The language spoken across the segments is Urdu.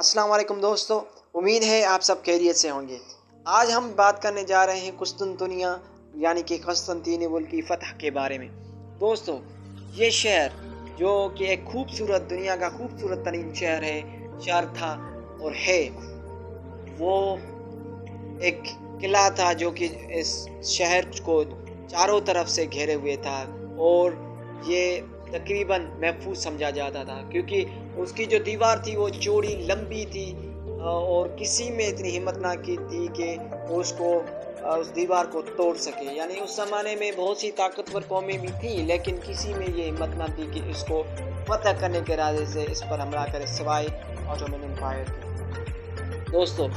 السلام علیکم دوستو، امید ہے آپ سب خیریت سے ہوں گے۔ آج ہم بات کرنے جا رہے ہیں قسطنطنیہ یعنی کہ قسطنطنیہ کی فتح کے بارے میں۔ دوستو، یہ شہر جو کہ ایک خوبصورت دنیا کا خوبصورت ترین شہر تھا اور ہے، وہ ایک قلعہ تھا جو کہ اس شہر کو چاروں طرف سے گھیرے ہوئے تھا اور یہ تقریباً محفوظ سمجھا جاتا تھا کیونکہ اس کی جو دیوار تھی وہ چوڑی لمبی تھی اور کسی میں اتنی ہمت نہ کی تھی کہ اس دیوار کو توڑ سکے۔ یعنی اس زمانے میں بہت سی طاقتور قومیں بھی تھیں لیکن کسی میں یہ ہمت نہ تھی کہ اس کو فتح کرنے کے ارادے سے اس پر حملہ کرے سوائے آٹومن امپائر کے۔ دوستو،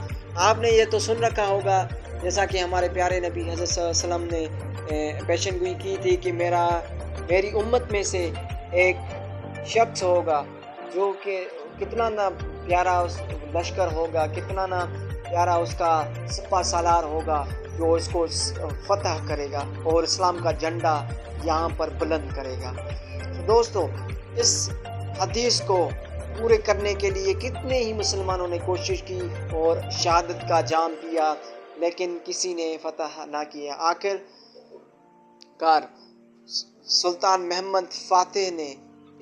آپ نے یہ تو سن رکھا ہوگا جیسا کہ ہمارے پیارے نبی حضرت صلی اللہ علیہ وسلم نے پیشن گوئی کی تھی کہ میری امت میں سے ایک شخص ہوگا جو کہ کتنا نہ پیارا اس لشکر ہوگا، کتنا نہ پیارا اس کا سپہ سالار ہوگا جو اس کو فتح کرے گا اور اسلام کا جھنڈا یہاں پر بلند کرے گا۔ دوستو، اس حدیث کو پورے کرنے کے لیے کتنے ہی مسلمانوں نے کوشش کی اور شہادت کا جام پیا لیکن کسی نے فتح نہ کیا۔ آخر کار سلطان محمد فاتح نے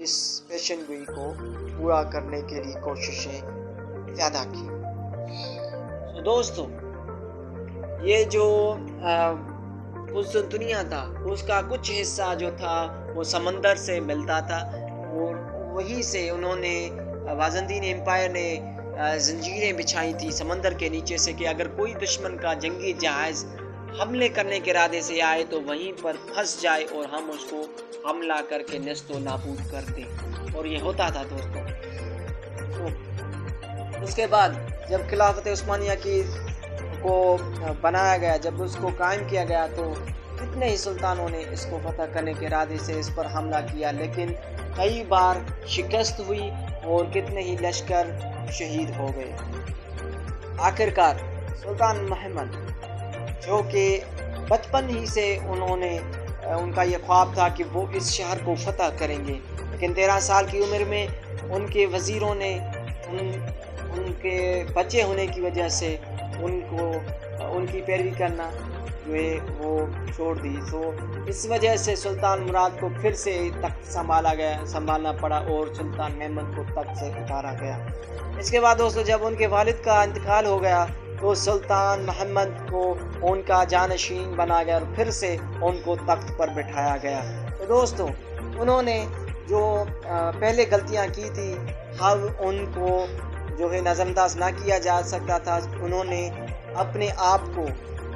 اس پیشن گوئی کو پورا کرنے کے لیے کوششیں زیادہ کی۔ دوستو، یہ جو قسطنطنیہ تھا اس کا کچھ حصہ جو تھا وہ سمندر سے ملتا تھا اور وہی سے انہوں نے بازنطین امپائر نے زنجیریں بچھائی تھی سمندر کے نیچے سے کہ اگر کوئی دشمن کا جنگی جہاز حملے کرنے کے ارادے سے آئے تو وہیں پر پھنس جائے اور ہم اس کو حملہ کر کے نیست و نابود کر دیں، اور یہ ہوتا تھا دوستو۔ اس کے بعد جب خلافت عثمانیہ کو بنایا گیا، جب اس کو قائم کیا گیا تو کتنے ہی سلطانوں نے اس کو فتح کرنے کے ارادے سے اس پر حملہ کیا لیکن کئی بار شکست ہوئی اور کتنے ہی لشکر شہید ہو گئے۔ آخرکار سلطان محمد جو کہ بچپن ہی سے ان کا یہ خواب تھا کہ وہ اس شہر کو فتح کریں گے، لیکن 13 سال کی عمر میں ان کے وزیروں نے ان کے بچے ہونے کی وجہ سے ان کی پیروی کرنا جو ہے وہ چھوڑ دی۔ تو اس وجہ سے سلطان مراد کو پھر سے تخت سنبھالنا پڑا اور سلطان محمد کو تخت سے اتارا گیا۔ اس کے بعد دوستو، جب ان کے والد کا انتقال ہو گیا تو سلطان محمد کو ان کا جانشین بنا گیا اور پھر سے ان کو تخت پر بٹھایا گیا۔ تو دوستو، انہوں نے جو پہلے غلطیاں کی تھی اب ان کو جو ہے نظر انداز نہ کیا جا سکتا تھا۔ انہوں نے اپنے آپ کو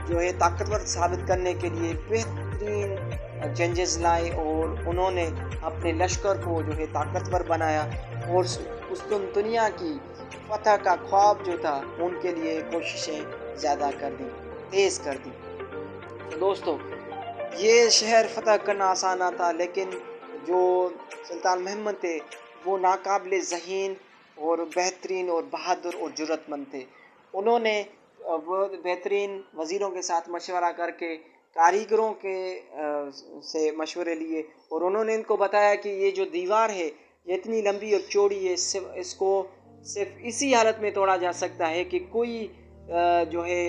جو ہے طاقتور ثابت کرنے کے لیے بہترین چینجز لائے اور انہوں نے اپنے لشکر کو جو ہے طاقتور بنایا اور قسطنطنیہ کی فتح کا خواب جو تھا ان کے لیے کوششیں زیادہ تیز کر دی۔ دوستو، یہ شہر فتح کرنا آسان نہ تھا لیکن جو سلطان محمد تھے وہ ناقابل ذہین اور بہترین اور بہادر اور جرأت مند تھے۔ انہوں نے بہترین وزیروں کے ساتھ مشورہ کر کے کاریگروں سے مشورے لیے اور انہوں نے ان کو بتایا کہ یہ جو دیوار ہے یہ اتنی لمبی اور چوڑی ہے، اس کو صرف اسی حالت میں توڑا جا سکتا ہے کہ کوئی جو ہے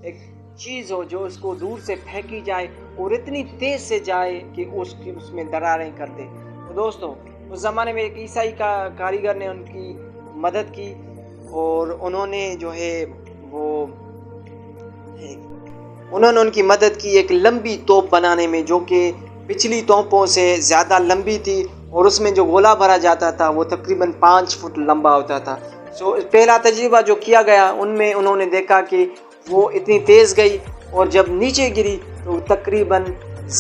ایک چیز ہو جو اس کو دور سے پھینکی جائے اور اتنی تیز سے جائے کہ اس میں دراریں کر دے۔ تو دوستو، اس زمانے میں ایک عیسائی کاریگر نے ان کی مدد کی اور انہوں نے ان کی مدد کی ایک لمبی توپ بنانے میں جو کہ پچھلی توپوں سے زیادہ لمبی تھی اور اس میں جو گولہ بھرا جاتا تھا وہ تقریباً 5 فٹ لمبا ہوتا تھا۔ پہلا تجربہ جو کیا گیا ان میں انہوں نے دیکھا کہ وہ اتنی تیز گئی اور جب نیچے گری تو تقریباً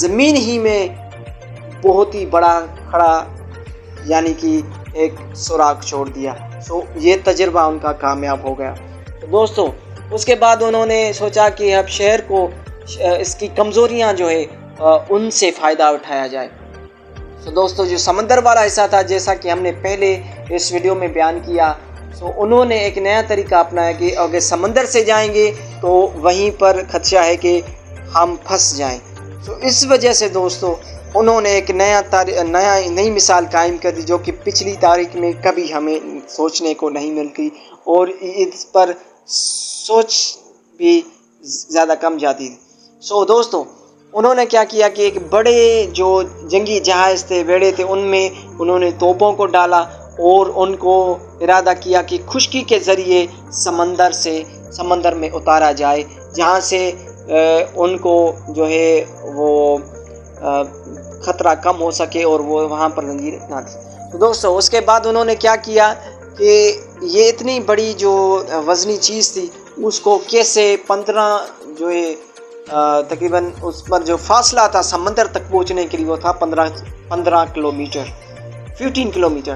زمین ہی میں بہت ہی بڑا کھڑا یعنی کہ ایک سوراخ چھوڑ دیا۔ یہ تجربہ ان کا کامیاب ہو گیا۔ دوستو، اس کے بعد انہوں نے سوچا کہ اب شہر کو اس کی کمزوریاں جو ہے ان سے فائدہ اٹھایا جائے۔ دوستو، جو سمندر والا حصہ تھا جیسا کہ ہم نے پہلے اس ویڈیو میں بیان کیا، انہوں نے ایک نیا طریقہ اپنایا کہ اگر سمندر سے جائیں گے تو وہیں پر خدشہ ہے کہ ہم پھنس جائیں۔ اس وجہ سے دوستو انہوں نے ایک نئی مثال قائم کر دی جو کہ پچھلی تاریخ میں کبھی ہمیں سوچنے کو نہیں ملتی، اور اس پر سوچ بھی زیادہ کم جاتی تھی۔ دوستو، انہوں نے کیا کیا کہ ایک بڑے جو جنگی جہاز تھے، بیڑے تھے، ان میں انہوں نے توپوں کو ڈالا اور ان کو ارادہ کیا کہ خشکی کے ذریعے سمندر میں اتارا جائے، جہاں سے ان کو جو ہے وہ خطرہ کم ہو سکے اور وہ وہاں پر زنجیر نہ تھی۔ تو دوستو، اس کے بعد انہوں نے کیا کیا کہ یہ اتنی بڑی جو وزنی چیز تھی، اس کو کیسے 15 جو ہے تقریباً اس پر جو فاصلہ تھا سمندر تک پہنچنے کے لیے وہ تھا 15 کلومیٹر، 15 کلومیٹر۔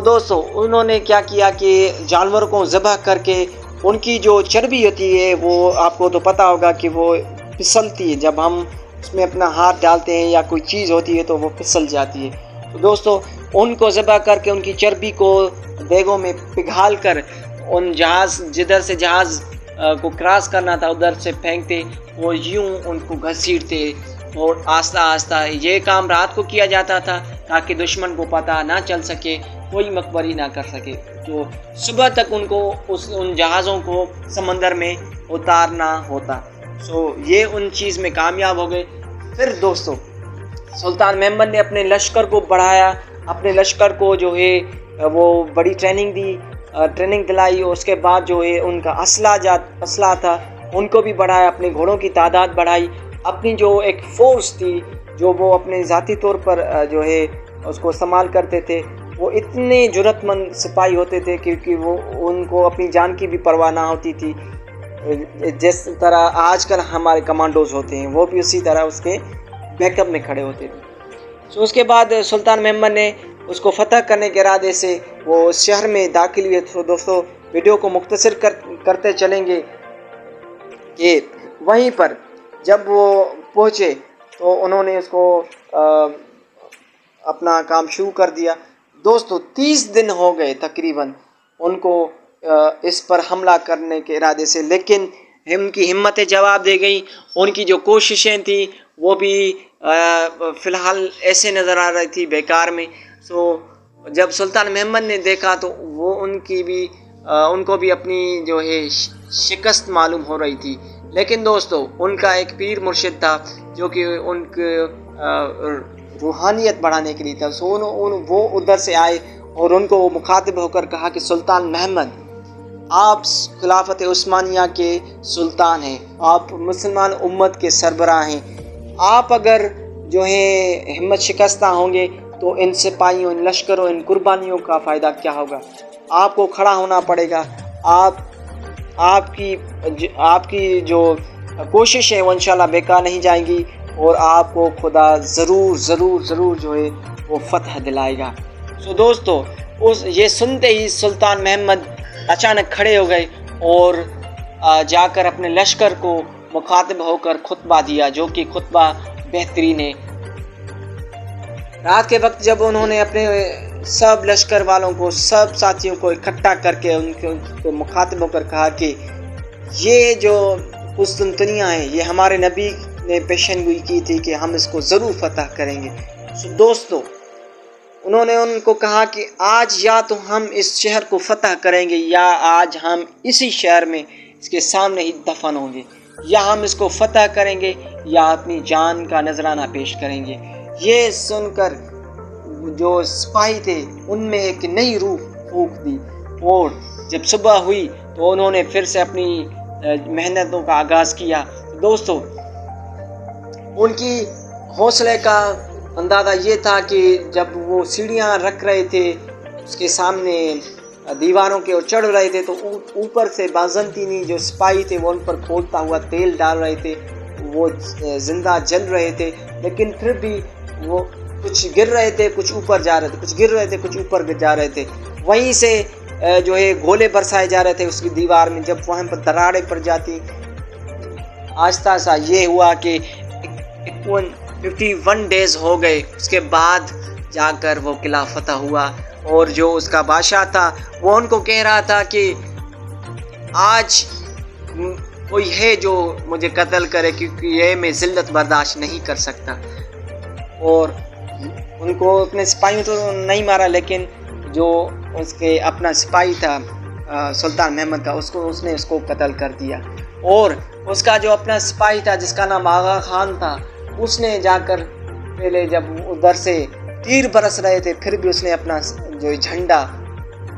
دوستو، انہوں نے کیا کیا کہ جانور کو ذبح کر کے ان کی جو چربی ہوتی ہے وہ آپ کو تو پتہ ہوگا کہ وہ پھسلتی ہے، جب ہم اس میں اپنا ہاتھ ڈالتے ہیں یا کوئی چیز ہوتی ہے تو وہ پھسل جاتی ہے۔ تو دوستو، ان کو ذبح کر کے ان کی چربی کو دیگوں میں پگھال کر ان جدھر سے جہاز کو کراس کرنا تھا ادھر سے پھینکتے، وہ یوں ان کو گھسیٹتے، اور آہستہ آہستہ یہ کام رات کو کیا جاتا تھا تاکہ دشمن کو پتہ نہ چل سکے، کوئی مخبری نہ کر سکے، تو صبح تک ان کو ان جہازوں کو سمندر میں اتارنا ہوتا۔ یہ ان چیز میں کامیاب ہو گئے۔ پھر دوستو، سلطان محمد نے اپنے لشکر کو بڑھایا، اپنے لشکر کو جو ہے وہ بڑی ٹریننگ دلائی، اور اس کے بعد جو ہے ان کا اسلحہ تھا ان کو بھی بڑھایا، اپنے گھوڑوں کی تعداد بڑھائی، اپنی جو ایک فورس تھی جو وہ اپنے ذاتی طور پر جو ہے اس کو استعمال کرتے تھے، وہ اتنے جرأت مند سپاہی ہوتے تھے کیونکہ وہ ان کو اپنی جان کی بھی پرواہ نہ ہوتی تھی، جس طرح آج کل ہمارے کمانڈوز ہوتے ہیں، وہ بھی اسی طرح اس کے بیک اپ میں کھڑے ہوتے تھے۔ اس کے بعد سلطان محمد نے اس کو فتح کرنے کے ارادے سے وہ شہر میں داخل ہوئے۔ تو دوستو، ویڈیو کو مختصر کرتے چلیں گے کہ وہیں پر جب وہ پہنچے تو انہوں نے اس کو اپنا کام شروع کر دیا۔ دوستو، 30 دن ہو گئے تقریباً ان کو اس پر حملہ کرنے کے ارادے سے، لیکن ان کی ہمتیں جواب دے گئیں، ان کی جو کوششیں تھیں وہ بھی فی الحال ایسے نظر آ رہی تھی بیکار میں۔ جب سلطان محمد نے دیکھا تو وہ ان کو بھی اپنی جو ہے شکست معلوم ہو رہی تھی، لیکن دوستو ان کا ایک پیر مرشد تھا جو کہ ان کی روحانیت بڑھانے کے لیے تھا۔ وہ ادھر سے آئے اور ان کو مخاطب ہو کر کہا کہ سلطان محمد، آپ خلافت عثمانیہ کے سلطان ہیں، آپ مسلمان امت کے سربراہ ہیں، آپ اگر جو ہے ہمت شکستہ ہوں گے تو ان سپاہیوں، ان لشکروں، ان قربانیوں کا فائدہ کیا ہوگا؟ آپ کو کھڑا ہونا پڑے گا، آپ کی جو کوشش ہے وہ انشاءاللہ بیکار نہیں جائیں گی، اور آپ کو خدا ضرور ضرور ضرور جو ہے وہ فتح دلائے گا۔ دوستو، یہ سنتے ہی سلطان محمد اچانک کھڑے ہو گئے اور جا کر اپنے لشکر کو مخاطب ہو کر خطبہ دیا، جو کہ خطبہ بہترین ہے۔ رات کے وقت جب انہوں نے اپنے سب لشکر والوں کو، سب ساتھیوں کو اکٹھا کر کے ان کو مخاطب ہو کر کہا کہ یہ جو قسطنطنیہ ہے یہ ہمارے نبی نے پیشن گوئی کی تھی کہ ہم اس کو ضرور فتح کریں گے۔ دوستو، انہوں نے ان کو کہا کہ آج یا تو ہم اس شہر کو فتح کریں گے، یا آج ہم اسی شہر میں اس کے سامنے ہی دفن ہوں گے، یا ہم اس کو فتح کریں گے یا اپنی جان کا نذرانہ پیش کریں گے۔ یہ سن کر جو سپاہی تھے ان میں ایک نئی روح پھونک دی، اور جب صبح ہوئی تو انہوں نے پھر سے اپنی محنتوں کا آغاز کیا۔ دوستو، ان کی حوصلے کا اندازہ یہ تھا کہ جب وہ سیڑھیاں رکھ رہے تھے اس کے سامنے دیواروں کے اور چڑھ رہے تھے تو اوپر سے بازنطینی جو سپاہی تھے وہ ان پر کھولتا ہوا تیل ڈال رہے تھے، وہ زندہ جل رہے تھے، لیکن پھر بھی وہ کچھ گر رہے تھے، کچھ اوپر جا رہے تھے، کچھ گر رہے تھے، کچھ اوپر جا رہے تھے۔ وہیں سے جو ہے گولے برسائے جا رہے تھے اس کی دیوار میں، جب وہاں پر دراڑیں پڑ جاتی، آہستہ سا یہ ہوا کہ 51 ڈیز ہو گئے، اس کے بعد جا کر وہ قلعہ فتح ہوا، اور جو اس کا بادشاہ تھا وہ ان کو کہہ رہا تھا کہ آج کوئی ہے جو مجھے قتل کرے، کیونکہ یہ میں ذلت برداشت نہیں کر سکتا۔ اور ان کو اپنے سپاہیوں تو نہیں مارا، لیکن جو اس کے اپنا سپاہی تھا سلطان محمد کا، اس نے اس کو قتل کر دیا. اور اس کا جو اپنا سپاہی تھا جس کا نام آغا خان تھا، اس نے جا کر پہلے جب ادھر سے تیر برس رہے تھے پھر بھی اس نے اپنا جو جھنڈا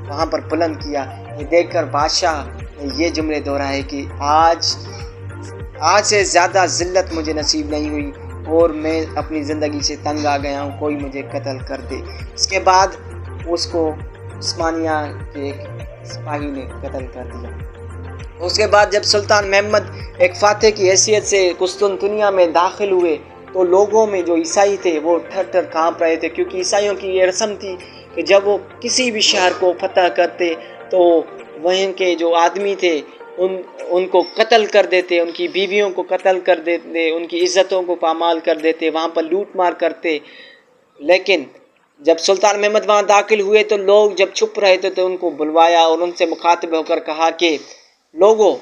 وہاں پر بلند کیا. یہ دیکھ کر بادشاہ نے یہ جملے دہرائے کہ آج سے زیادہ ذلت مجھے نصیب نہیں ہوئی اور میں اپنی زندگی سے تنگ آ گیا ہوں، کوئی مجھے قتل کر دے. اس کے بعد اس کو عثمانیہ کے ایک سپاہی نے قتل کر دیا. اس کے بعد جب سلطان محمد ایک فاتح کی حیثیت سے قسطنطنیہ میں داخل ہوئے تو لوگوں میں جو عیسائی تھے وہ تھر تھر کانپ رہے تھے، کیونکہ عیسائیوں کی یہ رسم تھی کہ جب وہ کسی بھی شہر کو فتح کرتے تو وہیں کے جو آدمی تھے ان کو قتل کر دیتے، ان کی بیویوں کو قتل کر دیتے، ان کی عزتوں کو پامال کر دیتے، وہاں پر لوٹ مار کرتے. لیکن جب سلطان محمد وہاں داخل ہوئے تو لوگ جب چھپ رہے تھے تو ان کو بلوایا اور ان سے مخاطب ہو کر کہا کہ لوگوں،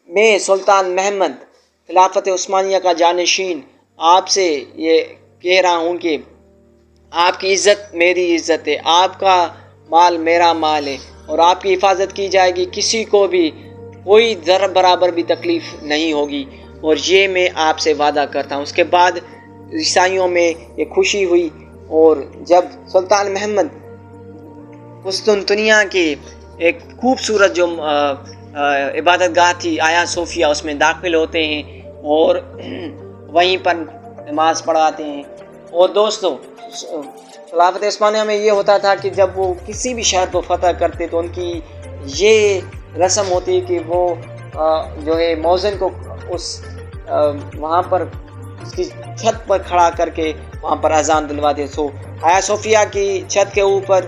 میں سلطان محمد خلافت عثمانیہ کا جانشین آپ سے یہ کہہ رہا ہوں کہ آپ کی عزت میری عزت ہے، آپ کا مال میرا مال ہے اور آپ کی حفاظت کی جائے گی، کسی کو بھی کوئی ذرہ برابر بھی تکلیف نہیں ہوگی، اور یہ میں آپ سے وعدہ کرتا ہوں. اس کے بعد عیسائیوں میں یہ خوشی ہوئی اور جب سلطان محمد قسطنطنیہ کے ایک خوبصورت جو عبادت گاہ تھی آیا صوفیہ، اس میں داخل ہوتے ہیں اور وہیں پر نماز پڑھاتے ہیں. اور دوستو، خلافت عثمانیہ میں یہ ہوتا تھا کہ جب وہ کسی بھی شہر کو فتح کرتے تو ان کی یہ رسم ہوتی کہ وہ جو ہے مؤذن کو وہاں پر اس کی چھت پر کھڑا کر کے وہاں پر اذان دلواتے. آیا صوفیہ کی چھت کے اوپر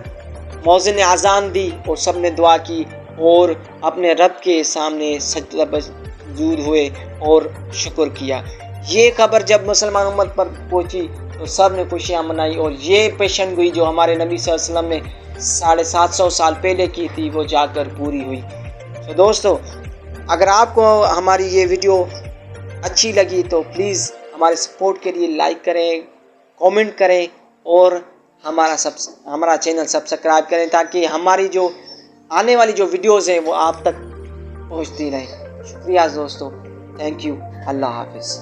مؤذن نے اذان دی اور سب نے دعا کی اور اپنے رب کے سامنے سجدہ سجود ہوئے اور شکر کیا. یہ خبر جب مسلمان امت پر پہنچی تو سب نے خوشیاں منائی اور یہ پیشن گوئی جو ہمارے نبی صلی اللہ علیہ وسلم نے 750 سال پہلے کی تھی وہ جا کر پوری ہوئی. تو دوستو، اگر آپ کو ہماری یہ ویڈیو اچھی لگی تو پلیز ہمارے سپورٹ کے لیے لائک کریں، کومنٹ کریں اور ہمارا چینل سبسکرائب کریں تاکہ ہماری جو آنے والی جو ویڈیوز ہیں وہ آپ تک پہنچتی رہیں. شکریہ دوستو، تھینک یو، اللہ حافظ.